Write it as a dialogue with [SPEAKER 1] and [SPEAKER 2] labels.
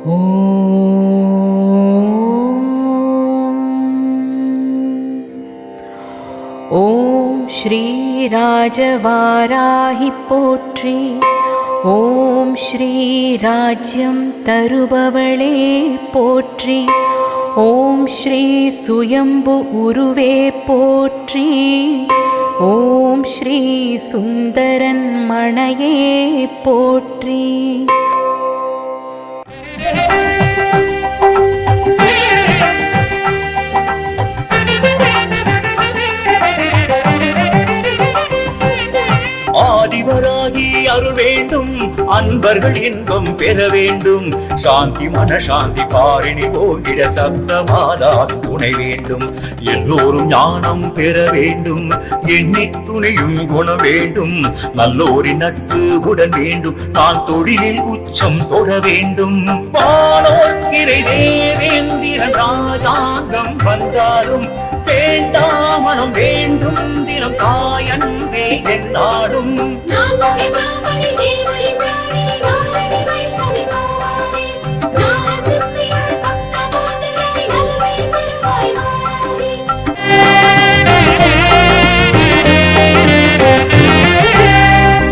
[SPEAKER 1] ஓம் ஸ்ரீ ராஜவாராகி போற்றி. ஓம் ஸ்ரீ ராஜ்யம் தருபவளே போற்றி. ஓம் ஸ்ரீ சுயம்பு உருவே போற்றி. ஓம் ஸ்ரீ சுந்தரன் மணையே போற்றி.
[SPEAKER 2] ஆதிவராகி அருள் வேண்டும், அன்பர்கள் இன்பம் பெற வேண்டும். சாந்தி மனசாந்தி காரிணி போகிட சப்தமாதாவின் துணை வேண்டும். எல்லோரும் ஞானம் பெற வேண்டும், எண்ணி துணையும் குணம் வேண்டும். நல்லோரின் நட்பு உடன் வேண்டும், நான் தொழிலில் உச்சம் தொட வேண்டும். வானோர் இறை தேவேந்திரன் ராஜாங்கம் வந்தாலும் வேண்டாமனம் வேண்டும். தினம் தாயன்பே என்னாடும்